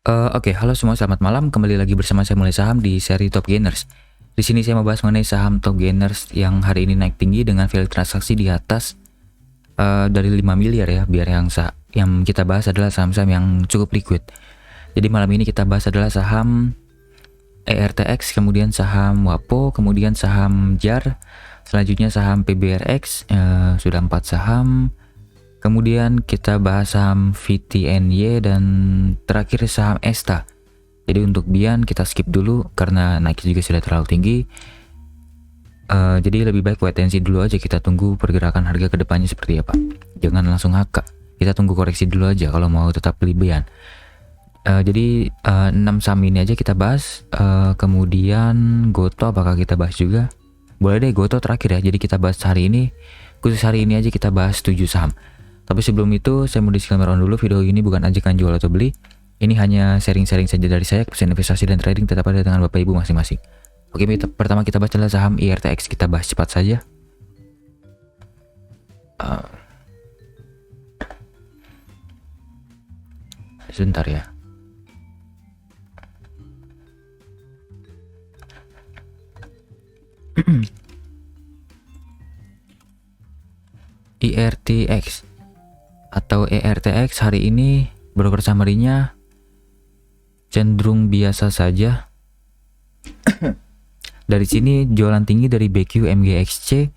Oke, halo semua, selamat malam. Kembali lagi bersama saya Mulai Saham di seri Top Gainers. Di sini saya mau bahas mengenai saham Top Gainers yang hari ini naik tinggi dengan value transaksi di atas dari 5 miliar ya. Biar yang kita bahas adalah saham-saham yang cukup liquid. Jadi malam ini kita bahas adalah saham ERTX, kemudian saham WAPO, kemudian saham JAR, selanjutnya saham PBRX, sudah 4 saham. Kemudian kita bahas saham VTNY dan terakhir saham ESTA. Jadi untuk Bian kita skip dulu karena naiknya juga sudah terlalu tinggi. Jadi lebih baik wait and see dulu aja, kita tunggu pergerakan harga kedepannya seperti apa. Jangan langsung HK, kita tunggu koreksi dulu aja kalau mau tetap beli Bian. Jadi 6 saham ini aja kita bahas. Kemudian Goto apakah kita bahas juga? Boleh deh, Goto terakhir ya. Jadi kita bahas hari ini, khusus hari ini aja kita bahas 7 saham. Tapi sebelum itu saya mau disclaimer on dulu, video ini bukan ajakan jual atau beli. Ini hanya sharing-sharing saja dari saya. Keputusan investasi dan trading tetap ada dengan Bapak Ibu masing-masing. Oke, pertama kita bahas adalah saham IRTX. Kita bahas cepat saja. Sebentar ya. IRTX atau ERTX hari ini broker summary-nya cenderung biasa saja. Dari sini jualan tinggi dari BQ MGXC,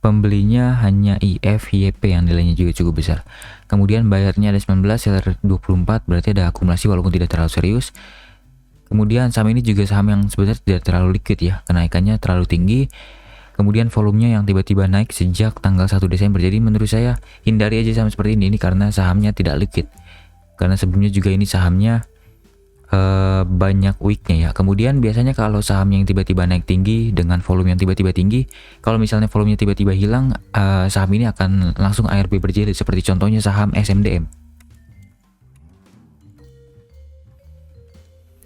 pembelinya hanya IF YP yang nilainya juga cukup besar. Kemudian bayarnya ada 19, seller 24, berarti ada akumulasi walaupun tidak terlalu serius. Kemudian saham ini juga saham yang sebenarnya tidak terlalu liquid ya, kenaikannya terlalu tinggi. Kemudian volumenya yang tiba-tiba naik sejak tanggal 1 Desember. Jadi menurut saya hindari aja saham seperti ini karena sahamnya tidak liquid. Karena sebelumnya juga ini sahamnya banyak weaknya ya. Kemudian biasanya kalau saham yang tiba-tiba naik tinggi dengan volume yang tiba-tiba tinggi, kalau misalnya volumenya tiba-tiba hilang, saham ini akan langsung ARB berjilid, seperti contohnya saham SMDM.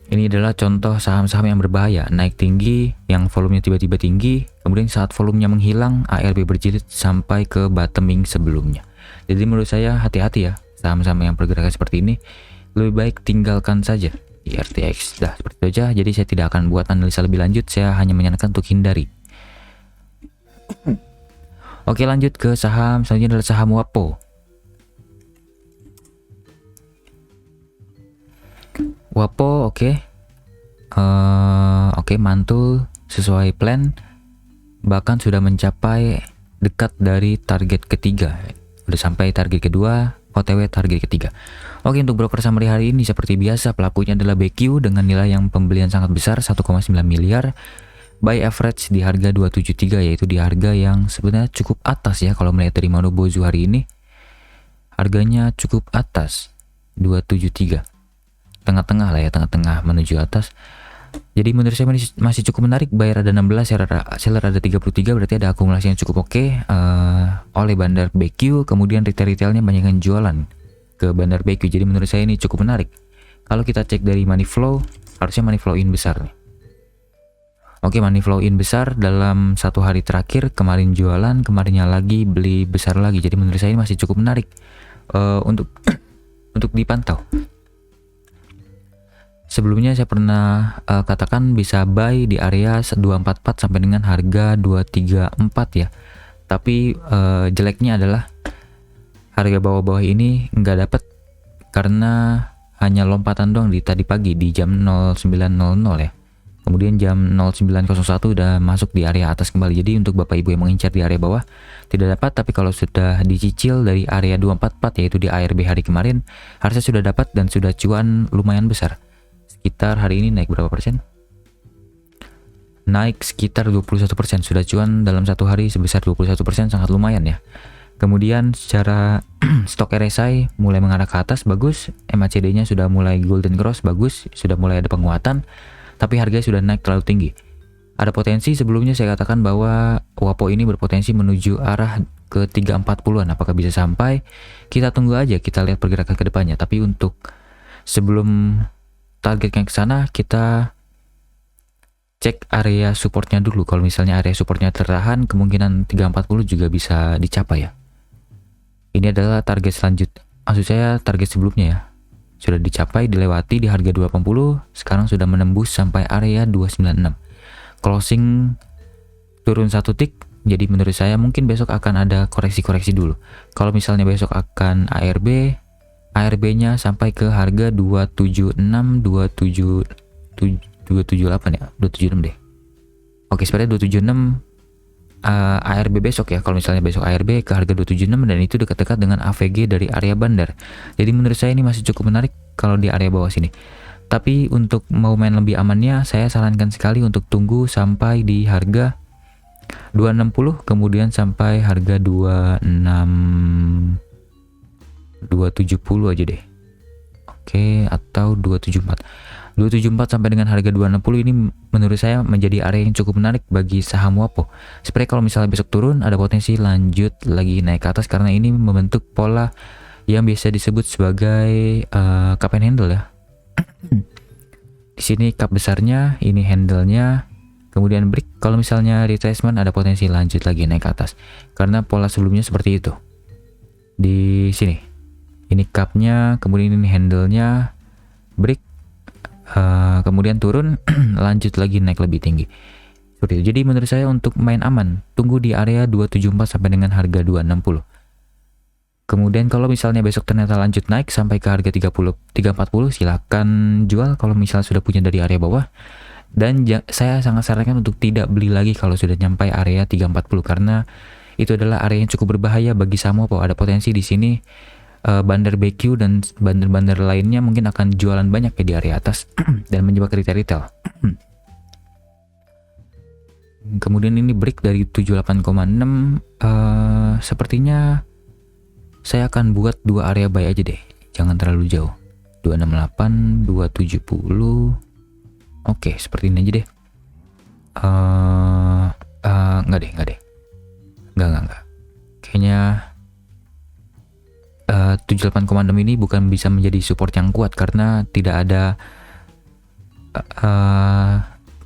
Ini adalah contoh saham-saham yang berbahaya, naik tinggi, yang volumenya tiba-tiba tinggi, kemudian saat volumenya menghilang, ARB berjilid sampai ke bottoming sebelumnya. Jadi menurut saya hati-hati ya, saham-saham yang pergerakan seperti ini, lebih baik tinggalkan saja. IRTX, dah seperti itu aja. Jadi saya tidak akan buat analisa lebih lanjut, saya hanya menyarankan untuk hindari. Oke, lanjut ke saham selanjutnya adalah saham WAPO. WAPO oke, mantul sesuai plan, bahkan sudah mencapai dekat dari target ketiga, udah sampai target kedua, OTW target ketiga. Oke, untuk broker summary hari ini seperti biasa pelakunya adalah BQ dengan nilai yang pembelian sangat besar 1,9 miliar, buy average di harga 273, yaitu di harga yang sebenarnya cukup atas ya kalau melihat dari Monobozu hari ini, harganya cukup atas 273. Tengah-tengah lah ya, tengah-tengah menuju atas. Jadi menurut saya masih cukup menarik. Buyer ada 16, seller ada 33, berarti ada akumulasi yang cukup oke oleh bandar BQ. Kemudian retailnya banyak yang jualan ke bandar BQ, jadi menurut saya ini cukup menarik. Kalau kita cek dari money flow, harusnya money flow in besar nih. Oke, money flow in besar dalam 1 hari terakhir, kemarin jualan, kemarinnya lagi beli besar lagi. Jadi menurut saya ini masih cukup menarik untuk untuk dipantau. Sebelumnya saya pernah katakan bisa buy di area 244 sampai dengan harga 234 ya. Tapi jeleknya adalah harga bawah-bawah ini nggak dapat karena hanya lompatan doang di tadi pagi di jam 09.00 ya. Kemudian jam 09.01 udah masuk di area atas kembali. Jadi untuk Bapak Ibu yang mengincar di area bawah tidak dapat, tapi kalau sudah dicicil dari area 244 yaitu di ARB hari kemarin, harusnya sudah dapat dan sudah cuan lumayan besar. Sekitar hari ini naik berapa persen? Naik sekitar 21%, sudah cuan dalam 1 hari sebesar 21%, sangat lumayan ya. Kemudian secara stok RSI mulai mengarah ke atas, bagus. MACD nya sudah mulai golden cross, bagus, sudah mulai ada penguatan, tapi harganya sudah naik terlalu tinggi. Ada potensi, sebelumnya saya katakan bahwa WAPO ini berpotensi menuju arah ke 340-an. Apakah bisa sampai? Kita tunggu aja, kita lihat pergerakan ke depannya. Tapi untuk sebelum targetnya ke sana, kita cek area supportnya dulu. Kalau misalnya area supportnya tertahan, kemungkinan 340 juga bisa dicapai ya. Ini adalah target selanjutnya, maksud saya target sebelumnya ya. sudah dicapai, dilewati di harga 280, sekarang sudah menembus sampai area 296. Closing turun 1 tick, jadi menurut saya mungkin besok akan ada koreksi-koreksi dulu. Kalau misalnya besok akan ARB-nya sampai ke harga 276, 278 ya, 276 deh. Oke, sepertinya 276 ARB besok ya. Kalau misalnya besok ARB ke harga 276 dan itu dekat-dekat dengan AVG dari area bandar. Jadi menurut saya ini masih cukup menarik kalau di area bawah sini. Tapi untuk mau main lebih amannya, saya sarankan sekali untuk tunggu sampai di harga 260, kemudian sampai harga 270 aja deh. Oke, atau 274 sampai dengan harga 260 ini menurut saya menjadi area yang cukup menarik bagi saham WAPO. Seperti kalau misalnya besok turun, ada potensi lanjut lagi naik ke atas karena ini membentuk pola yang biasa disebut sebagai cup and handle ya. Di sini cup besarnya, ini handle-nya, kemudian break. Kalau misalnya retracement ada potensi lanjut lagi naik ke atas karena pola sebelumnya seperti itu. Di sini, ini cup-nya, kemudian ini handle-nya, break. Kemudian turun lanjut lagi naik lebih tinggi seperti itu. Jadi menurut saya untuk main aman tunggu di area 274 sampai dengan harga 260. Kemudian kalau misalnya besok ternyata lanjut naik sampai ke harga 340 silahkan jual kalau misalnya sudah punya dari area bawah. Dan saya sangat sarankan untuk tidak beli lagi kalau sudah nyampai area 340 karena itu adalah area yang cukup berbahaya bagi saham WAPO. Ada potensi di sini bandar BQ dan bandar-bandar lainnya mungkin akan jualan banyak ya di area atas dan menjebak retail. Kemudian ini break dari 78,6, sepertinya saya akan buat 2 area buy aja deh, jangan terlalu jauh. 268, 270. Oke, seperti ini aja deh. Enggak deh. Enggak. Kayaknya 78,6 ini bukan bisa menjadi support yang kuat karena tidak ada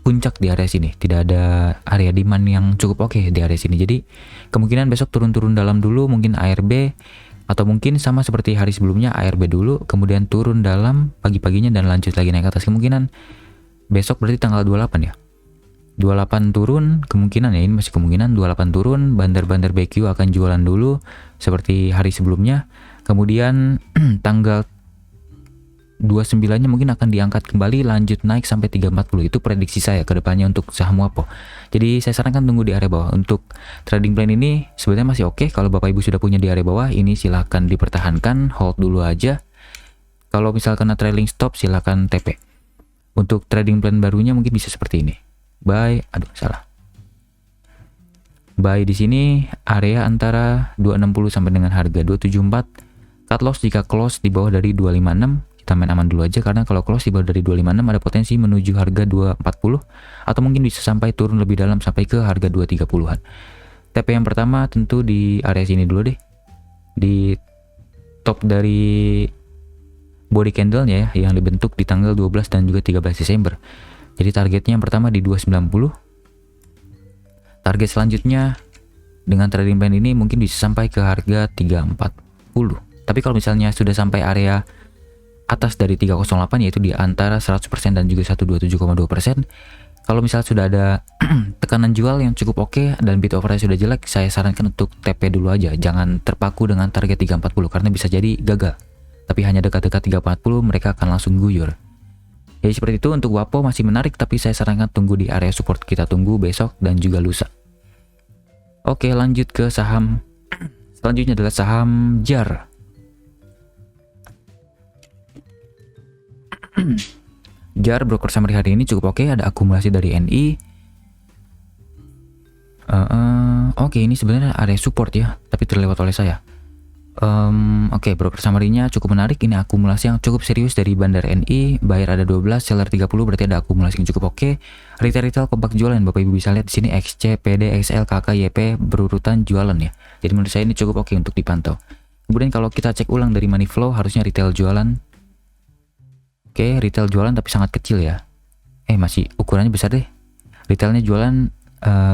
puncak di area sini, tidak ada area demand yang cukup oke di area sini. Jadi kemungkinan besok turun-turun dalam dulu, mungkin ARB atau mungkin sama seperti hari sebelumnya ARB dulu, kemudian turun dalam pagi-paginya dan lanjut lagi naik ke atas. Kemungkinan besok berarti tanggal 28 ya. 28 turun, kemungkinan ya, ini masih kemungkinan 28 turun, bandar-bandar BQ akan jualan dulu seperti hari sebelumnya. Kemudian tanggal 29-nya mungkin akan diangkat kembali lanjut naik sampai 340. Itu prediksi saya ke depannya untuk saham WAPO. Jadi saya sarankan tunggu di area bawah. Untuk trading plan ini sebenarnya masih oke. Kalau Bapak Ibu sudah punya di area bawah, ini silahkan dipertahankan, hold dulu aja. Kalau misalkan trailing stop silahkan TP. Untuk trading plan barunya mungkin bisa seperti ini. Buy di sini area antara 260 sampai dengan harga 274. Cut loss jika close di bawah dari 256, kita main aman dulu aja karena kalau close di bawah dari 256 ada potensi menuju harga 240 atau mungkin bisa sampai turun lebih dalam sampai ke harga 230-an. TP yang pertama tentu di area sini dulu deh. Di top dari body candle-nya ya yang dibentuk di tanggal 12 dan juga 13 Desember. Jadi targetnya yang pertama di 290. Target selanjutnya dengan trading plan ini mungkin bisa sampai ke harga 340. Tapi kalau misalnya sudah sampai area atas dari 308 yaitu di antara 100% dan juga 127,2%, kalau misalnya sudah ada tekanan jual yang cukup oke dan bid offer-nya sudah jelek, saya sarankan untuk TP dulu aja. Jangan terpaku dengan target 340 karena bisa jadi gagal. Tapi hanya dekat-dekat 340 mereka akan langsung guyur. Jadi seperti itu untuk WAPO masih menarik, tapi saya sarankan tunggu di area support. Kita tunggu besok dan juga lusa. Oke, lanjut ke saham. Selanjutnya adalah saham JAR. JAR broker summary hari ini cukup oke, ada akumulasi dari NI. Oke, ini sebenarnya area support ya, tapi terlewat oleh saya. Oke, broker summary-nya cukup menarik. Ini akumulasi yang cukup serius dari Bandar NI. Buyer ada 12, seller 30, berarti ada akumulasi yang cukup oke. Retail kompak jualan. Bapak Ibu bisa lihat di sini XC, PD, XL, KK, YP berurutan jualan ya. Jadi menurut saya ini cukup oke untuk dipantau. Kemudian kalau kita cek ulang dari money flow, harusnya retail jualan. Oke, retail jualan tapi sangat kecil ya. Masih ukurannya besar deh. Retailnya jualan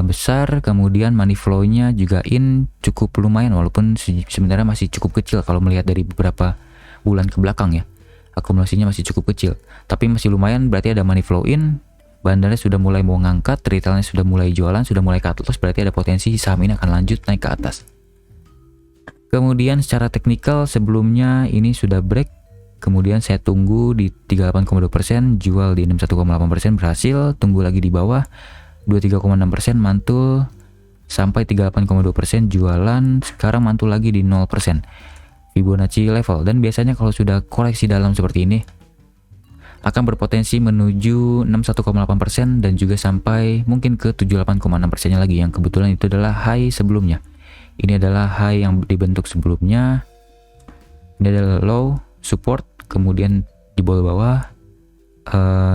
besar, kemudian money flow-nya juga cukup lumayan walaupun sebenarnya masih cukup kecil kalau melihat dari beberapa bulan ke belakang ya. akumulasinya masih cukup kecil, tapi masih lumayan, berarti ada money flow in, bandarnya sudah mulai mau ngangkat, retailnya sudah mulai jualan, sudah mulai cut loss, berarti ada potensi saham ini akan lanjut naik ke atas. Kemudian secara teknikal sebelumnya ini sudah break, kemudian saya tunggu di 38,2%, jual di 61,8%, berhasil, tunggu lagi di bawah 23,6%, mantul sampai 38,2%, jualan, sekarang mantul lagi di 0%. Fibonacci level, dan biasanya kalau sudah koreksi dalam seperti ini akan berpotensi menuju 61,8% dan juga sampai mungkin ke 78,6% lagi, yang kebetulan itu adalah high sebelumnya. Ini adalah high yang dibentuk sebelumnya, ini adalah low, support, kemudian di bawah,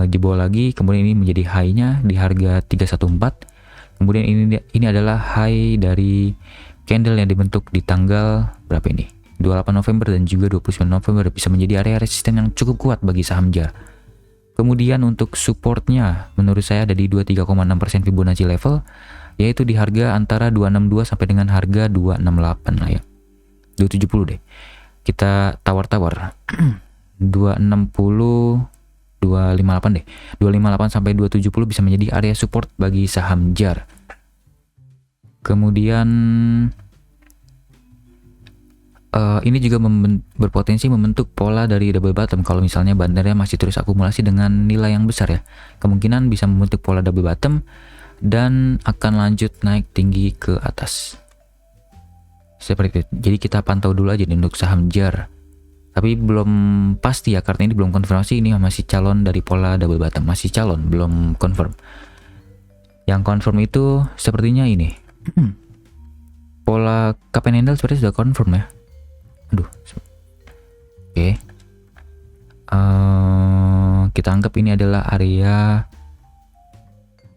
jebol lagi, kemudian ini menjadi high-nya di harga 314. Kemudian ini adalah high dari candle yang dibentuk di tanggal berapa ini? 28 November dan juga 29 November, bisa menjadi area resisten yang cukup kuat bagi saham JAR. Kemudian untuk supportnya menurut saya ada di 23,6% Fibonacci level, yaitu di harga antara 262 sampai dengan harga 268 lah ya. 270 deh. Kita tawar-tawar. 260 258 deh. 258 sampai 270 bisa menjadi area support bagi saham JAR. Kemudian ini juga berpotensi membentuk pola dari double bottom kalau misalnya bandarnya masih terus akumulasi dengan nilai yang besar ya. Kemungkinan bisa membentuk pola double bottom dan akan lanjut naik tinggi ke atas. Seperti itu. Jadi kita pantau dulu aja nih untuk saham JAR. Tapi belum pasti ya, karena ini belum konfirmasi, ini masih calon dari pola double bottom, masih calon, belum confirm. Yang confirm itu sepertinya ini. Pola cup and handle sepertinya sudah confirm ya. Aduh. Oke. Kita anggap ini adalah area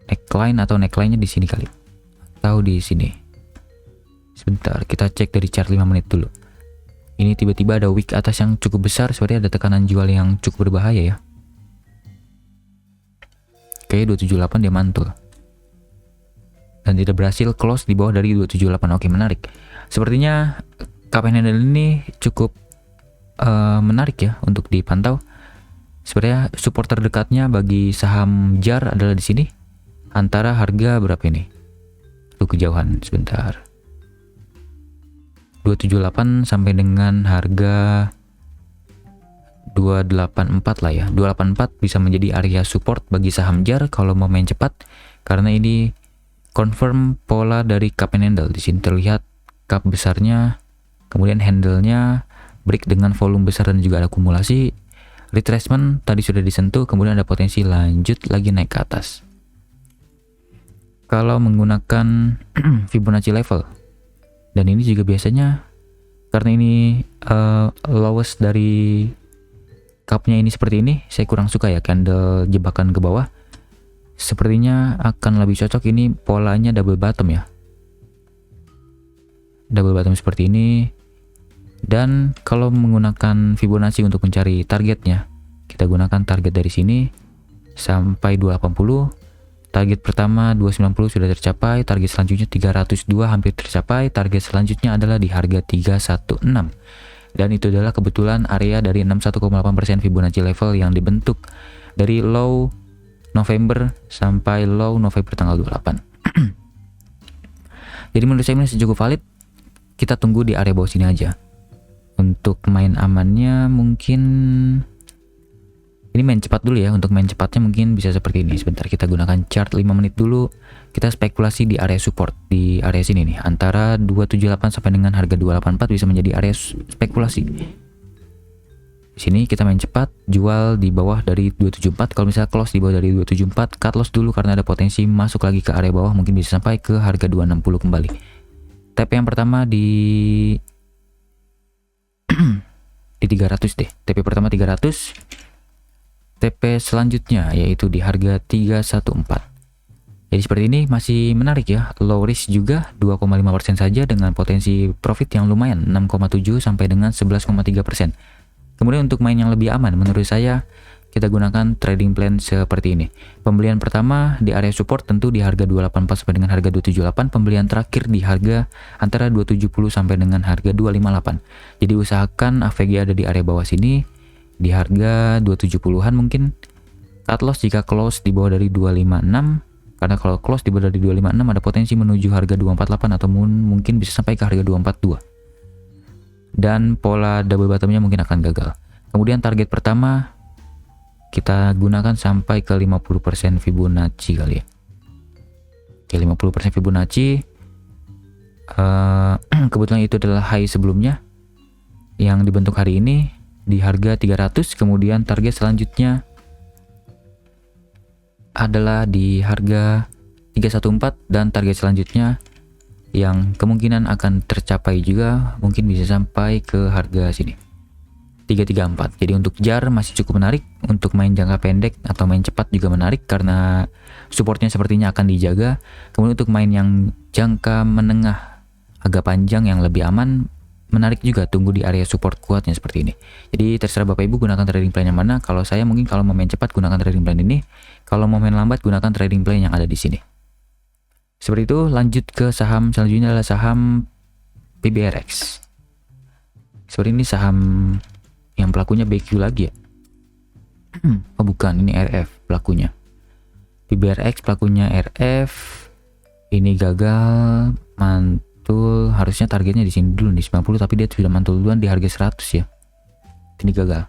neckline atau neckline-nya di sini kali. Atau di sini. Sebentar, kita cek dari chart 5 menit dulu. Ini tiba-tiba ada wick atas yang cukup besar, sepertinya ada tekanan jual yang cukup berbahaya ya. Oke, 278 dia mantul. Dan tidak berhasil close di bawah dari 278. Oke, menarik. Sepertinya cup and handle ini cukup menarik ya untuk dipantau. Sebenarnya support terdekatnya bagi saham JAR adalah di sini. Antara harga berapa ini? Tuh kejauhan sebentar. 278 sampai dengan harga 284 lah ya. 284 bisa menjadi area support bagi saham JAR kalau mau main cepat, karena ini confirm pola dari cup and handle. Di sini terlihat cup besarnya, kemudian handle-nya break dengan volume besar dan juga ada akumulasi. Retracement tadi sudah disentuh, kemudian ada potensi lanjut lagi naik ke atas. Kalau menggunakan Fibonacci level, dan ini juga biasanya karena ini lowest dari cupnya ini seperti ini, saya kurang suka ya candle jebakan ke bawah. Sepertinya akan lebih cocok ini polanya double bottom ya. Double bottom seperti ini. Dan kalau menggunakan Fibonacci untuk mencari targetnya, kita gunakan target dari sini sampai 280. Target pertama 290 sudah tercapai, target selanjutnya 302 hampir tercapai, target selanjutnya adalah di harga 316. Dan itu adalah kebetulan area dari 61,8% Fibonacci level yang dibentuk dari low November sampai low November tanggal 28. Jadi menurut saya ini cukup valid. Kita tunggu di area bawah sini aja. Untuk main amannya mungkin ini main cepat dulu ya. Untuk main cepatnya mungkin bisa seperti ini. Sebentar, kita gunakan chart 5 menit dulu. Kita spekulasi di area support di area sini nih, antara 278 sampai dengan harga 284 bisa menjadi area spekulasi. Di sini kita main cepat, jual di bawah dari 274. Kalau misalnya close di bawah dari 274, cut loss dulu karena ada potensi masuk lagi ke area bawah, mungkin bisa sampai ke harga 260 kembali. TP yang pertama di 300 deh. TP pertama 300. TP selanjutnya yaitu di harga 314. Jadi seperti ini masih menarik ya. Low risk juga 2,5% saja dengan potensi profit yang lumayan 6,7 sampai dengan 11,3%. Kemudian untuk main yang lebih aman menurut saya kita gunakan trading plan seperti ini. Pembelian pertama di area support tentu di harga 284 sampai dengan harga 278. Pembelian terakhir di harga antara 270 sampai dengan harga 258. Jadi usahakan AVG ada di area bawah sini. di harga 270-an mungkin. Cut loss jika close di bawah dari 256, karena kalau close di bawah dari 256 ada potensi menuju harga 248 atau mungkin bisa sampai ke harga 242. Dan pola double bottomnya mungkin akan gagal. Kemudian target pertama kita gunakan sampai ke 50% Fibonacci kali ya. Oke, 50% Fibonacci. Kebetulan itu adalah high sebelumnya yang dibentuk hari ini di harga 300. Kemudian target selanjutnya adalah di harga 314 dan target selanjutnya yang kemungkinan akan tercapai juga mungkin bisa sampai ke harga sini 334. Jadi untuk jar masih cukup menarik, untuk main jangka pendek atau main cepat juga menarik karena supportnya sepertinya akan dijaga. Kemudian untuk main yang jangka menengah agak panjang yang lebih aman, menarik juga, tunggu di area support kuatnya seperti ini. Jadi terserah Bapak Ibu gunakan trading plan yang mana. Kalau saya mungkin kalau mau main cepat gunakan trading plan ini, kalau mau main lambat gunakan trading plan yang ada di sini. Seperti itu. Lanjut ke saham selanjutnya adalah saham PBRX. Seperti ini saham yang pelakunya BQ lagi ya. Oh bukan, ini RF pelakunya. PBRX pelakunya RF. Ini gagal, mantul, harusnya targetnya di sini dulu di 90 tapi dia sudah mantul duluan di harga 100 ya. Ini gagal.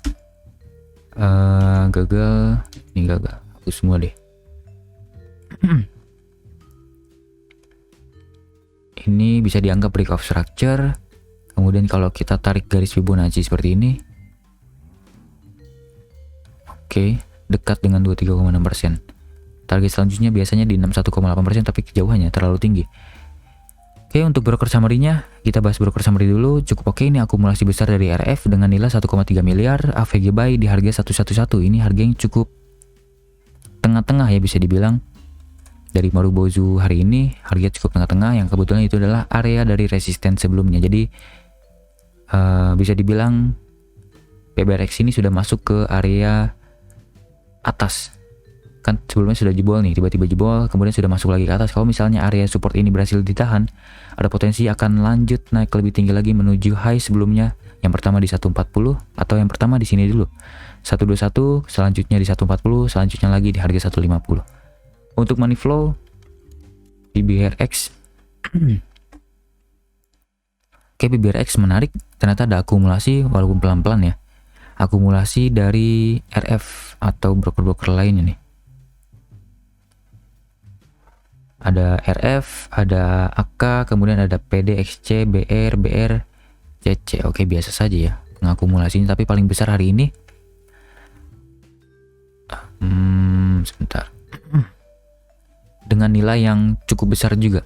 Ini gagal. Hapus semua deh. Ini bisa dianggap break of structure. Kemudian kalau kita tarik garis Fibonacci seperti ini, oke, dekat dengan 23,6%. Target selanjutnya biasanya di 61,8% tapi kejauhannya terlalu tinggi. Oke, untuk broker summary-nya, kita bahas broker summary dulu. Cukup oke, ini akumulasi besar dari RF dengan nilai 1,3 miliar, AVG buy di harga 111. Ini harga yang cukup tengah-tengah ya bisa dibilang. Dari Marubozu hari ini, harga cukup tengah-tengah yang kebetulan itu adalah area dari resisten sebelumnya. Jadi, bisa dibilang PBRX ini sudah masuk ke area atas. Kan sebelumnya sudah jebol nih, tiba-tiba jebol, kemudian sudah masuk lagi ke atas. Kalau misalnya area support ini berhasil ditahan, ada potensi akan lanjut naik lebih tinggi lagi menuju high sebelumnya. Yang pertama di 140 atau yang pertama di sini dulu 121, selanjutnya di 140, selanjutnya lagi di harga 150. Untuk money flow PBRX oke, PBRX menarik, ternyata ada akumulasi walaupun pelan-pelan ya. Akumulasi dari RF atau broker-broker lainnya nih. Ada RF, ada AK, kemudian ada PDXC, BR, CC. Oke, biasa saja ya pengakumulasinya, tapi paling besar hari ini. Sebentar. Dengan nilai yang cukup besar juga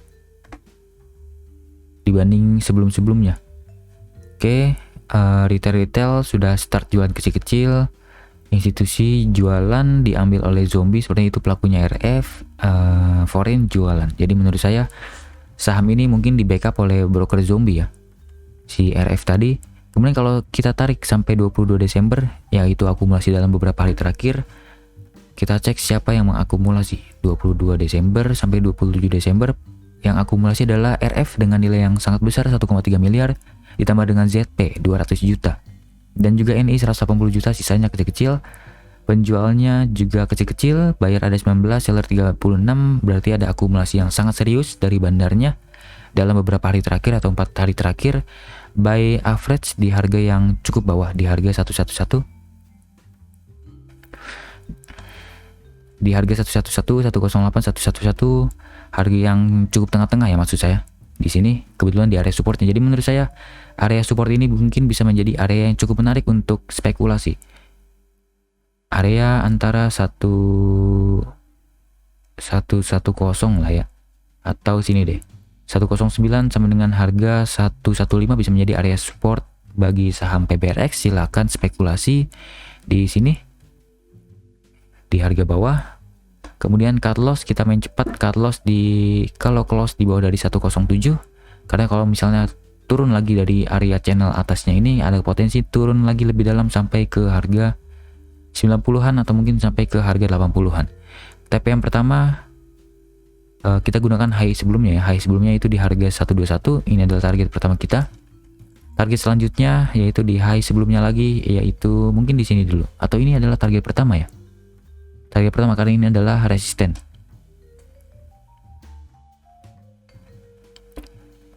dibanding sebelum-sebelumnya. Oke, retail sudah start jualan kecil-kecil. Institusi jualan diambil oleh zombie, seperti itu pelakunya RF. Foreign jualan. Jadi menurut saya saham ini mungkin di backup oleh broker zombie ya, si RF tadi. Kemudian kalau kita tarik sampai 22 Desember, yaitu akumulasi dalam beberapa hari terakhir, kita cek siapa yang mengakumulasi 22 Desember sampai 27 Desember. Yang akumulasi adalah RF dengan nilai yang sangat besar 1,3 miliar ditambah dengan ZP 200 juta dan juga NI 180 juta, sisanya kecil-kecil. Penjualnya juga kecil-kecil, bayar ada 19, seller 36, berarti ada akumulasi yang sangat serius dari bandarnya dalam beberapa hari terakhir atau 4 hari terakhir. Buy average di harga yang cukup bawah di harga 111, di harga 111, 108, 111, harga yang cukup tengah-tengah ya maksud saya. Di sini kebetulan di area supportnya. Jadi menurut saya area support ini mungkin bisa menjadi area yang cukup menarik untuk spekulasi. Area antara 110 lah ya, atau sini deh 109 sama dengan harga 115 bisa menjadi area support bagi saham PBRX. Silakan spekulasi di sini di harga bawah. Kemudian cut loss, kita main cepat cut loss kalau close di bawah dari 107, karena kalau misalnya turun lagi dari area channel atasnya ini ada potensi turun lagi lebih dalam sampai ke harga 90-an atau mungkin sampai ke harga 80-an. TP yang pertama kita gunakan high sebelumnya ya. High sebelumnya itu di harga 121. Ini adalah target pertama kita. Target selanjutnya yaitu di high sebelumnya lagi, yaitu mungkin di sini dulu, atau ini adalah target pertama ya. Target pertama kali ini adalah resisten.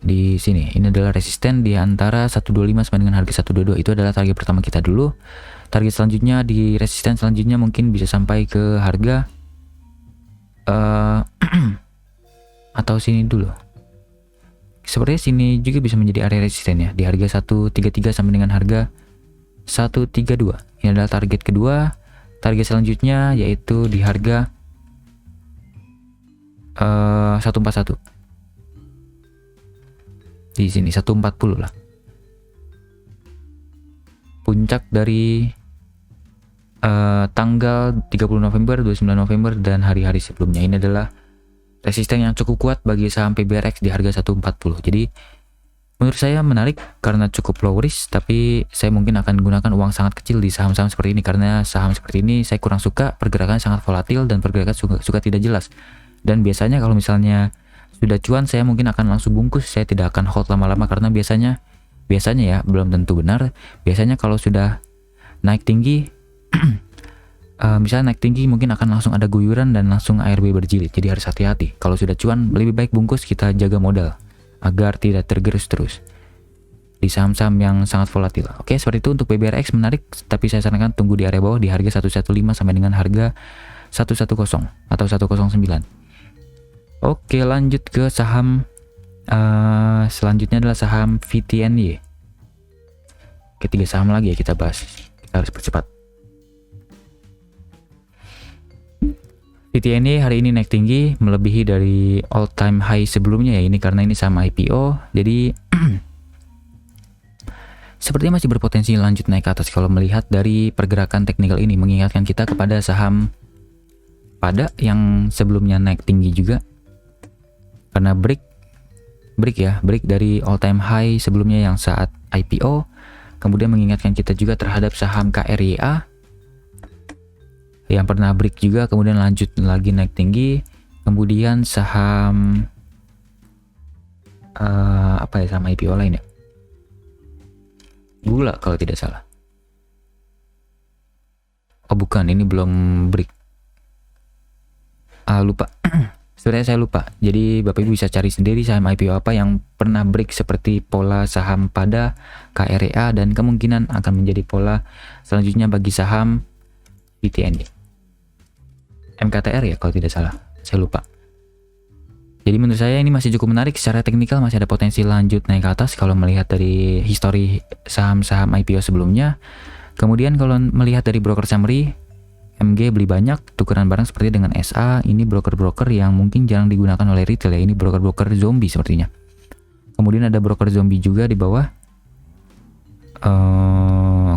Di sini ini adalah resisten di antara 125 sama dengan harga 122. Itu adalah target pertama kita dulu. Target selanjutnya di resisten selanjutnya mungkin bisa sampai ke harga atau sini dulu. Sepertinya sini juga bisa menjadi area resisten ya, di harga 133 sampai dengan harga 132. Ini adalah target kedua. Target selanjutnya yaitu di harga 141. Di sini 140 lah. Puncak dari tanggal 30 November, 29 November dan hari-hari sebelumnya. Ini adalah resisten yang cukup kuat bagi saham PBRX di harga 140. Jadi menurut saya menarik karena cukup low risk, tapi saya mungkin akan gunakan uang sangat kecil di saham-saham seperti ini karena saham seperti ini saya kurang suka, pergerakan sangat volatil dan pergerakan suka tidak jelas. Dan biasanya kalau misalnya sudah cuan, saya mungkin akan langsung bungkus, saya tidak akan hold lama-lama karena biasanya ya, belum tentu benar. Biasanya kalau sudah naik tinggi misalnya naik tinggi mungkin akan langsung ada guyuran dan langsung ARB berjilid, jadi harus hati-hati. Kalau sudah cuan lebih baik bungkus, kita jaga modal agar tidak tergerus terus di saham-saham yang sangat volatil. Oke, seperti itu untuk PBRX menarik, tapi saya sarankan tunggu di area bawah di harga 115 sampai dengan harga 110 atau 109. Oke, lanjut ke saham selanjutnya adalah saham VTNY. Ketiga saham lagi ya kita bahas, kita harus percepat. VTNY hari ini naik tinggi melebihi dari all time high sebelumnya ya, ini karena ini saham IPO, jadi sepertinya masih berpotensi lanjut naik ke atas kalau melihat dari pergerakan teknikal ini, mengingatkan kita kepada saham pada yang sebelumnya naik tinggi juga karena break dari all time high sebelumnya yang saat IPO. Kemudian mengingatkan kita juga terhadap saham KRYA yang pernah break juga kemudian lanjut lagi naik tinggi. Kemudian saham saham IPO lain ya, Gula kalau tidak salah. Oh bukan, ini belum break. Lupa. Sebenarnya saya lupa. Jadi Bapak Ibu bisa cari sendiri saham IPO apa yang pernah break seperti pola saham pada KRA dan kemungkinan akan menjadi pola selanjutnya bagi saham VTNY. MKTR ya kalau tidak salah. Saya lupa. Jadi menurut saya ini masih cukup menarik, secara teknikal masih ada potensi lanjut naik ke atas kalau melihat dari histori saham-saham IPO sebelumnya. Kemudian kalau melihat dari broker summary, MG beli banyak, tukeran barang seperti dengan SA, ini broker-broker yang mungkin jarang digunakan oleh retail ya, ini broker-broker zombie sepertinya. Kemudian ada broker zombie juga di bawah.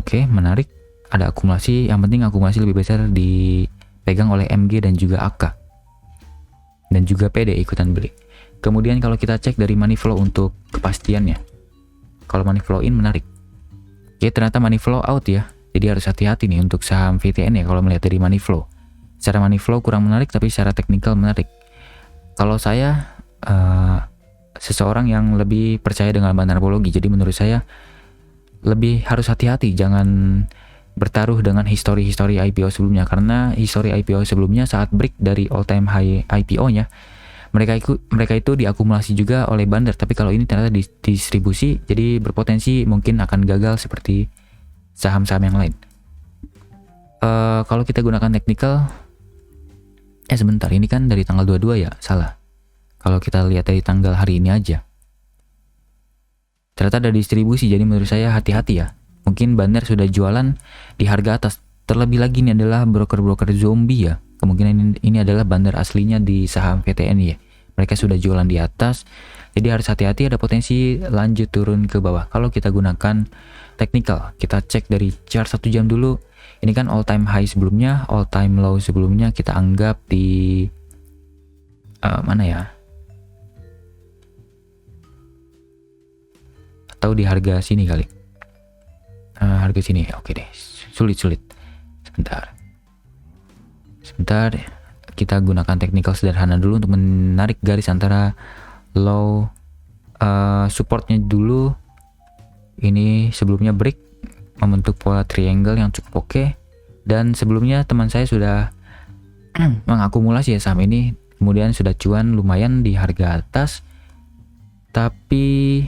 Oke, menarik. Ada akumulasi, yang penting akumulasi lebih besar dipegang oleh MG dan juga AK. Dan juga PD ikutan beli. Kemudian kalau kita cek dari money flow untuk kepastiannya, kalau money flow in menarik. Oke, ternyata money flow out ya. Jadi harus hati-hati nih untuk saham VTN ya kalau melihat dari money flow. Secara money flow kurang menarik, tapi secara teknikal menarik. Kalau saya seseorang yang lebih percaya dengan banarpologi, jadi menurut saya lebih harus hati-hati, jangan bertaruh dengan histori-histori IPO sebelumnya, karena histori IPO sebelumnya saat break dari all time high IPO-nya mereka itu diakumulasi juga oleh bandar, tapi kalau ini ternyata distribusi, jadi berpotensi mungkin akan gagal seperti saham-saham yang lain. Kalau kita gunakan teknikal, sebentar, ini kan dari tanggal 22 ya, salah. Kalau kita lihat dari tanggal hari ini aja, ternyata ada distribusi, jadi menurut saya hati-hati ya. Mungkin bandar sudah jualan di harga atas. Terlebih lagi ini adalah broker-broker zombie ya. Kemungkinan ini adalah bandar aslinya di saham VTN ya. Mereka sudah jualan di atas. Jadi harus hati-hati, ada potensi lanjut turun ke bawah. Kalau kita gunakan teknikal, kita cek dari chart 1 jam dulu. Ini kan all time high sebelumnya, all time low sebelumnya kita anggap di mana ya? Atau di harga sini kali. Harga sini, oke deh, sulit. Sebentar, kita gunakan teknikal sederhana dulu untuk menarik garis antara low supportnya dulu Ini sebelumnya break membentuk pola triangle yang cukup oke, dan sebelumnya teman saya sudah mengakumulasi ya saham ini, kemudian sudah cuan lumayan di harga atas, tapi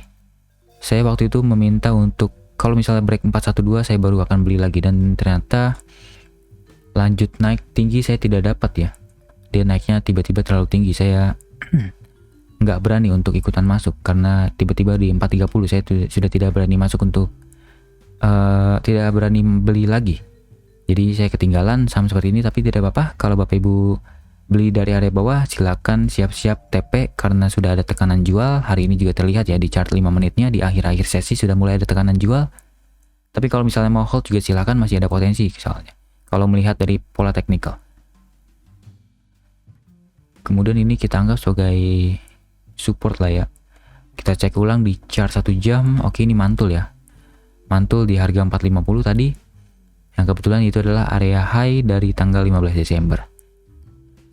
saya waktu itu meminta untuk kalau misalnya break 412 saya baru akan beli lagi, dan ternyata lanjut naik tinggi saya tidak dapat ya. Dia naiknya tiba-tiba terlalu tinggi, saya nggak berani untuk ikutan masuk karena tiba-tiba di 430 saya sudah tidak berani masuk untuk tidak berani beli lagi. Jadi saya ketinggalan saham seperti ini, tapi tidak apa-apa. Kalau Bapak Ibu beli dari area bawah, silakan siap-siap TP karena sudah ada tekanan jual. Hari ini juga terlihat ya di chart 5 menitnya, di akhir-akhir sesi sudah mulai ada tekanan jual. Tapi kalau misalnya mau hold juga silakan, masih ada potensi misalnya. Kalau melihat dari pola teknikal. Kemudian ini kita anggap sebagai support lah ya. Kita cek ulang di chart 1 jam. Oke, ini mantul ya. Mantul di harga 450 tadi. Yang kebetulan itu adalah area high dari tanggal 15 Desember.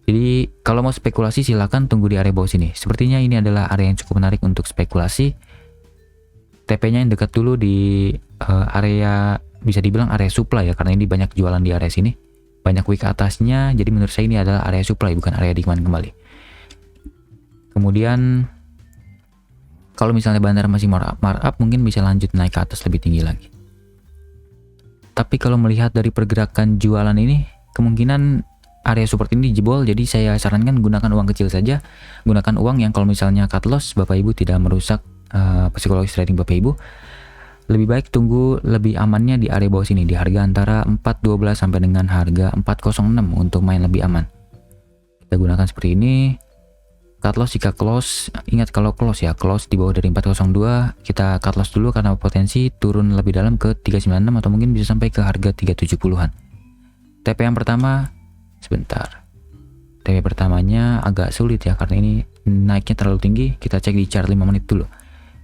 Jadi kalau mau spekulasi silakan tunggu di area bawah sini. Sepertinya ini adalah area yang cukup menarik untuk spekulasi. TP-nya yang dekat dulu di area, bisa dibilang area supply ya, karena ini banyak jualan di area sini. Banyak wick atasnya, jadi menurut saya ini adalah area supply, bukan area demand kembali. Kemudian kalau misalnya bandar masih markup, mungkin bisa lanjut naik ke atas lebih tinggi lagi. Tapi kalau melihat dari pergerakan jualan ini, kemungkinan area support ini jebol, jadi saya sarankan gunakan uang kecil saja. Gunakan uang yang kalau misalnya cut loss, Bapak Ibu tidak merusak psikologis trading Bapak Ibu. Lebih baik tunggu lebih amannya di area bawah sini, di harga antara 412 sampai dengan harga 406 untuk main lebih aman. Kita gunakan seperti ini. Cut loss jika close, ingat kalau close ya, close di bawah dari 402, kita cut loss dulu karena potensi turun lebih dalam ke 396 atau mungkin bisa sampai ke harga 370-an. TP yang pertama, sebentar. TP pertamanya agak sulit ya karena ini naiknya terlalu tinggi. Kita cek di chart 5 menit dulu.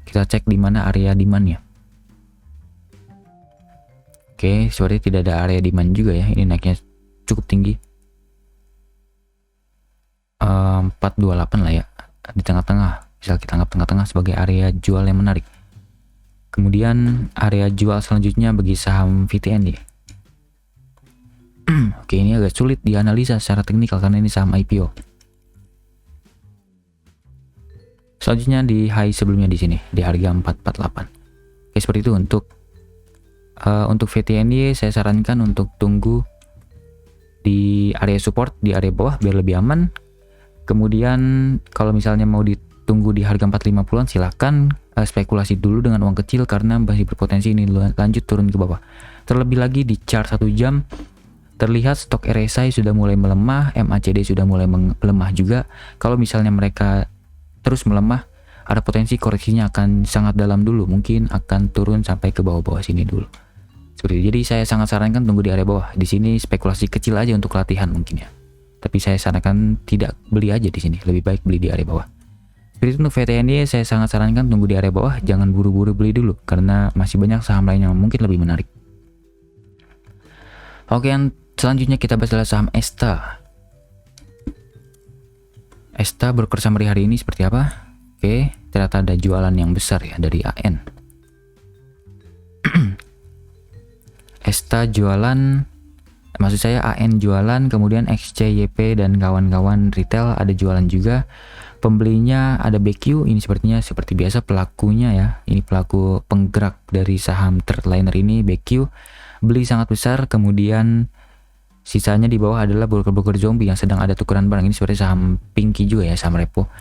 Kita cek di mana area demand-nya. Oke, sorry tidak ada area demand juga ya. Ini naiknya cukup tinggi. 428 lah ya. Di tengah-tengah. Misal kita anggap tengah-tengah sebagai area jual yang menarik. Kemudian area jual selanjutnya bagi saham VTN ya. Oke, ini agak sulit dianalisa secara teknikal karena ini saham IPO. Selanjutnya di high sebelumnya di sini di harga 448. Oke, seperti itu untuk VTNY saya sarankan untuk tunggu di area support di area bawah biar lebih aman. Kemudian kalau misalnya mau ditunggu di harga 450-an silahkan spekulasi dulu dengan uang kecil karena masih berpotensi ini lanjut turun ke bawah. Terlebih lagi di chart 1 jam terlihat stok RSI sudah mulai melemah, MACD sudah mulai melemah juga. Kalau misalnya mereka terus melemah, ada potensi koreksinya akan sangat dalam dulu, mungkin akan turun sampai ke bawah-bawah sini dulu. Seperti itu. Jadi saya sangat sarankan tunggu di area bawah. Di sini spekulasi kecil aja untuk latihan mungkin ya. Tapi saya sarankan tidak beli aja di sini, lebih baik beli di area bawah. Seperti itu untuk VTNY saya sangat sarankan tunggu di area bawah, jangan buru-buru beli dulu karena masih banyak saham lain yang mungkin lebih menarik. Oke, yang selanjutnya kita bahas adalah saham Esta. Esta berkesan meri hari ini seperti apa? Oke, ternyata ada jualan yang besar ya dari AN. Esta jualan, maksud saya AN jualan, kemudian XCYP dan kawan-kawan retail ada jualan juga. Pembelinya ada BQ, ini sepertinya seperti biasa pelakunya ya. Ini pelaku penggerak dari saham Threadliner ini BQ. Beli sangat besar, kemudian sisanya di bawah adalah broker-broker zombie yang sedang ada tukeran barang. Ini seperti saham Pinky juga ya, saham repo.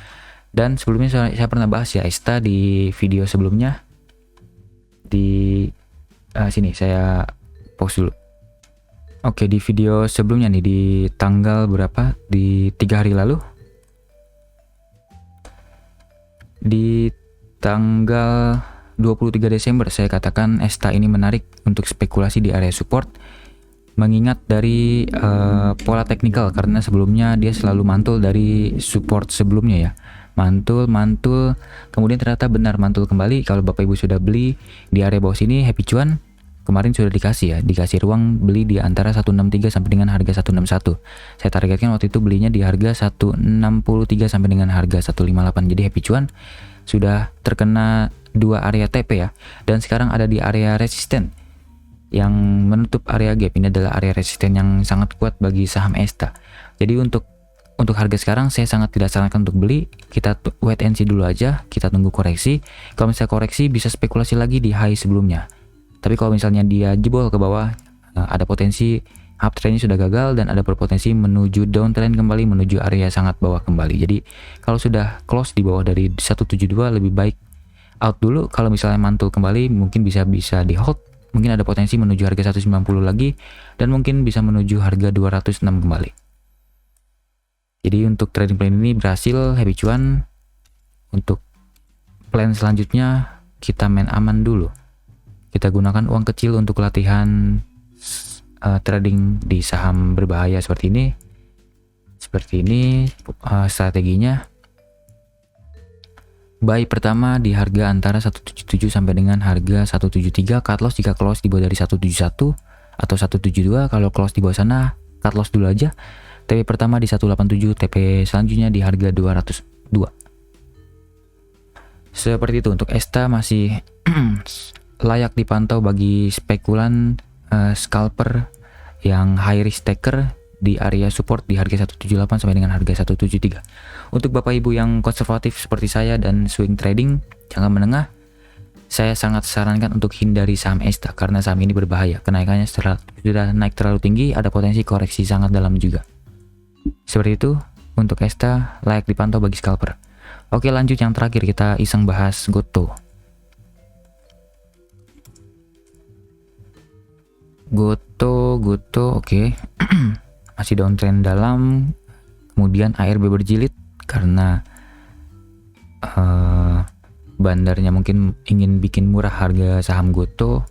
Dan sebelumnya saya pernah bahas ya Esta di video sebelumnya. Di sini saya pause dulu. Oke, di video sebelumnya nih di tanggal berapa? Di 3 hari lalu. Di tanggal 23 Desember saya katakan Esta ini menarik untuk spekulasi di area support. Mengingat dari pola teknikal karena sebelumnya dia selalu mantul dari support sebelumnya ya. Mantul, kemudian ternyata benar mantul kembali. Kalau Bapak Ibu sudah beli di area bawah sini happy cuan. Kemarin sudah dikasih ya, dikasih ruang beli di antara 163 sampai dengan harga 161. Saya targetkan waktu itu belinya di harga 163 sampai dengan harga 158. Jadi happy cuan. sudah terkena dua area TP ya, dan sekarang ada di area resisten yang menutup area gap. Ini adalah area resisten yang sangat kuat bagi saham ESTA. Jadi untuk harga sekarang saya sangat tidak sarankan untuk beli. Kita wait and see dulu aja, kita tunggu koreksi. Kalau misalnya koreksi bisa spekulasi lagi di high sebelumnya. Tapi kalau misalnya dia jebol ke bawah, ada potensi uptrendnya sudah gagal dan ada berpotensi menuju downtrend kembali, menuju area sangat bawah kembali. Jadi kalau sudah close di bawah dari 172 lebih baik out dulu. Kalau misalnya mantul kembali mungkin bisa di hold. Mungkin ada potensi menuju harga 190 lagi dan mungkin bisa menuju harga 206 kembali. Jadi untuk trading plan ini berhasil, happy cuan. Untuk plan selanjutnya kita main aman dulu. Kita gunakan uang kecil untuk latihan trading di saham berbahaya seperti ini. Strateginya. Buy pertama di harga antara 177 sampai dengan harga 173. Cut loss jika close di bawah dari 171 atau 172. Kalau close di bawah sana, cut loss dulu aja. TP pertama di 187, TP selanjutnya di harga 202. Seperti itu. Untuk ESTA masih layak dipantau bagi spekulan scalper yang high risk taker di area support di harga 178 sampai dengan harga 173. Untuk Bapak Ibu yang konservatif seperti saya dan swing trading jangka menengah, saya sangat sarankan untuk hindari saham ESTA karena saham ini berbahaya. Kenaikannya sudah naik terlalu tinggi, ada potensi koreksi sangat dalam juga. Seperti itu untuk ESTA, layak dipantau bagi scalper. Oke, lanjut yang terakhir kita iseng bahas Goto. Oke. Masih downtrend dalam. Kemudian ARB berjilid karena bandarnya mungkin ingin bikin murah harga saham Goto.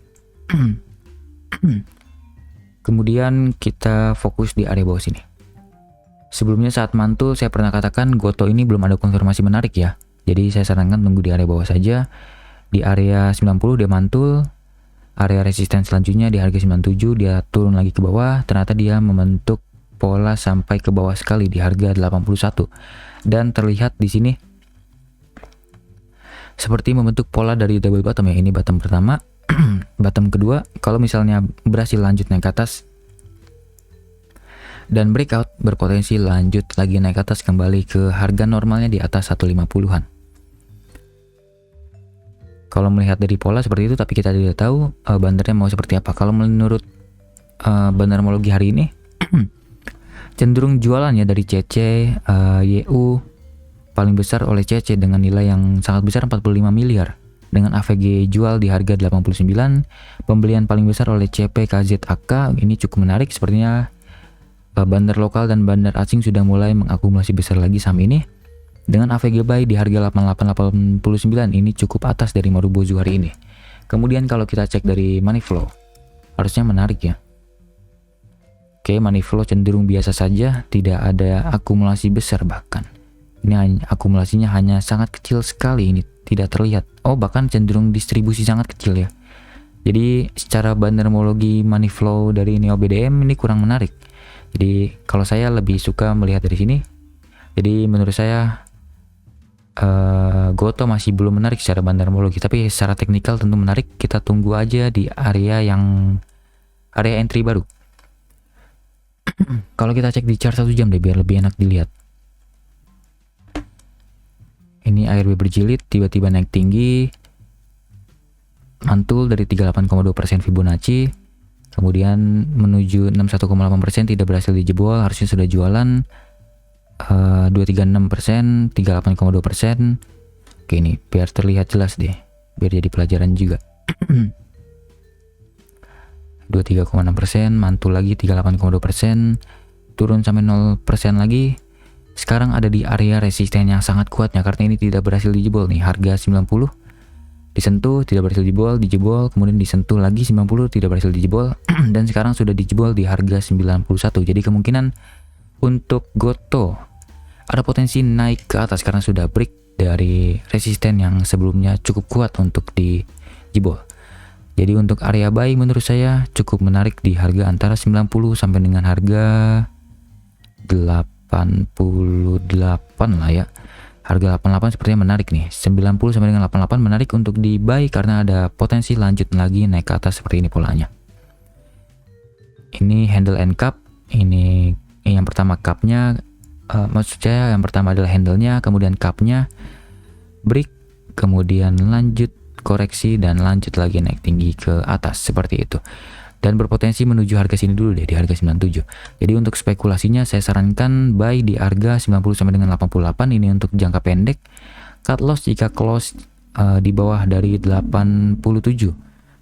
Kemudian kita fokus di area bawah sini. Sebelumnya saat mantul saya pernah katakan Goto ini belum ada konfirmasi menarik ya. Jadi saya sarankan tunggu di area bawah saja. Di area 90 dia mantul. Area resisten selanjutnya di harga 97 dia turun lagi ke bawah. Ternyata dia membentuk pola sampai ke bawah sekali di harga 81. Dan terlihat di sini seperti membentuk pola dari double bottom ya. Ini bottom pertama, bottom kedua. Kalau misalnya berhasil lanjut naik ke atas dan breakout, berpotensi lanjut lagi naik ke atas kembali ke harga normalnya di atas 150-an. Kalau melihat dari pola seperti itu, tapi kita tidak tahu bandarnya mau seperti apa. Kalau menurut bandarmologi hari ini cenderung jualannya dari CC, YU paling besar oleh CC dengan nilai yang sangat besar 45 miliar. Dengan AVG jual di harga 89, pembelian paling besar oleh CP, KZAK ini cukup menarik. Sepertinya bandar lokal dan bandar asing sudah mulai mengakumulasi besar lagi saham ini. Dengan AVG buy di harga 8889 ini cukup atas dari Marubozu hari ini. Kemudian kalau kita cek dari money flow, harusnya menarik ya. Oke, money flow cenderung biasa saja, tidak ada akumulasi besar bahkan. Ini akumulasinya hanya sangat kecil sekali, ini tidak terlihat. Oh, bahkan cenderung distribusi sangat kecil ya. Jadi secara bandarmologi money flow dari Neo BDM ini kurang menarik. Jadi kalau saya lebih suka melihat dari sini. Jadi menurut saya Goto masih belum menarik secara bandarmologi, tapi secara teknikal tentu menarik. Kita tunggu aja di area entry baru. Kalau kita cek di chart 1 jam deh biar lebih enak dilihat. Ini ARB berjilid, tiba-tiba naik tinggi, mantul dari 38,2% Fibonacci, kemudian menuju 61,8% tidak berhasil dijebol, harusnya sudah jualan. 236%, 38,2%. Oke, ini biar terlihat jelas deh, biar jadi pelajaran juga. 23,6%, mantul lagi 38,2%, turun sampai 0% lagi. Sekarang ada di area resisten yang sangat kuatnya karena ini tidak berhasil dijebol nih. Harga 90 disentuh, tidak berhasil dijebol, kemudian disentuh lagi 90, tidak berhasil dijebol, dan sekarang sudah dijebol di harga 91. Jadi kemungkinan untuk Goto ada potensi naik ke atas karena sudah break dari resisten yang sebelumnya cukup kuat untuk dijebol. Jadi untuk area buy menurut saya cukup menarik di harga antara 90 sampai dengan harga 88 lah ya. Harga 88 sepertinya menarik nih. 90 sampai dengan 88 menarik untuk di buy karena ada potensi lanjut lagi naik ke atas seperti ini polanya. Ini handle and cup. Ini yang pertama cupnya, maksud saya yang pertama adalah handle-nya, kemudian cupnya, break, kemudian lanjut koreksi dan lanjut lagi naik tinggi ke atas seperti itu. Dan berpotensi menuju harga sini dulu deh, di harga 97. Jadi untuk spekulasinya saya sarankan buy di harga 90 sampai dengan 88, ini untuk jangka pendek. Cut loss jika close di bawah dari 87.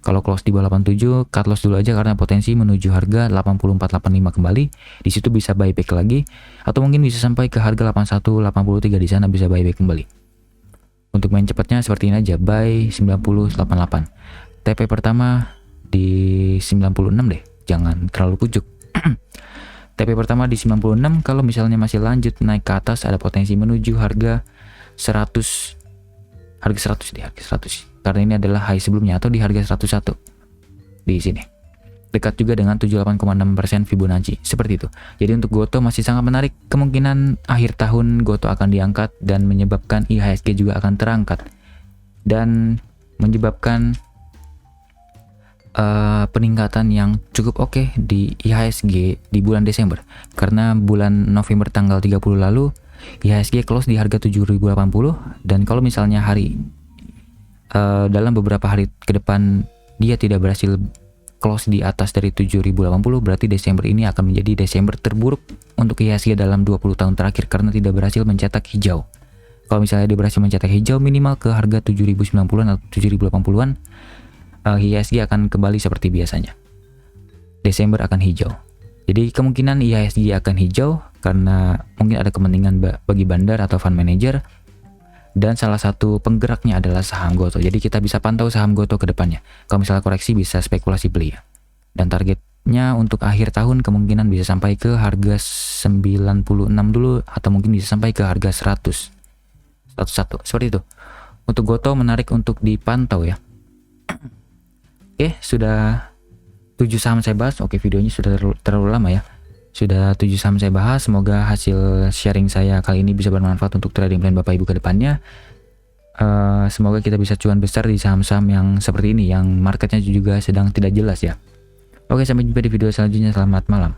Kalau close di bawah 87, cut loss dulu aja karena potensi menuju harga 84.85 kembali. Di situ bisa buyback lagi atau mungkin bisa sampai ke harga 81, 83, di sana bisa buyback kembali. Untuk main cepatnya seperti ini aja, buy 90.88. TP pertama di 96 deh, jangan terlalu pucuk. TP pertama di 96, kalau misalnya masih lanjut naik ke atas ada potensi menuju harga 100, harga 100 deh, harga 100 karena ini adalah high sebelumnya, atau di harga 101 di sini, dekat juga dengan 78,6% Fibonacci seperti itu. Jadi untuk Goto masih sangat menarik, kemungkinan akhir tahun Goto akan diangkat dan menyebabkan IHSG juga akan terangkat dan menyebabkan peningkatan yang cukup oke di IHSG di bulan Desember, karena bulan November tanggal 30 lalu IHSG close di harga 7.080, dan kalau misalnya dalam beberapa hari ke depan dia tidak berhasil close di atas dari 7.080, berarti Desember ini akan menjadi Desember terburuk untuk IHSG dalam 20 tahun terakhir karena tidak berhasil mencetak hijau. Kalau misalnya dia berhasil mencetak hijau minimal ke harga 7.090-an atau 7.080-an, IHSG akan kembali seperti biasanya. Desember akan hijau. Jadi kemungkinan IHSG akan hijau karena mungkin ada kepentingan bagi bandar atau fund manager, dan salah satu penggeraknya adalah saham Goto. Jadi kita bisa pantau saham Goto ke depannya. Kalau misalnya koreksi bisa spekulasi beli ya. Dan targetnya untuk akhir tahun kemungkinan bisa sampai ke harga 96 dulu, atau mungkin bisa sampai ke harga 100. 101 seperti itu. Untuk Goto menarik untuk dipantau ya. Oke, sudah 7 saham saya bahas. Oke, videonya sudah terlalu lama ya. Sudah 7 saham saya bahas. Semoga hasil sharing saya kali ini bisa bermanfaat untuk trading plan Bapak Ibu ke depannya. Semoga kita bisa cuan besar di saham-saham yang seperti ini, yang marketnya juga sedang tidak jelas ya. Oke, sampai jumpa di video selanjutnya. Selamat malam.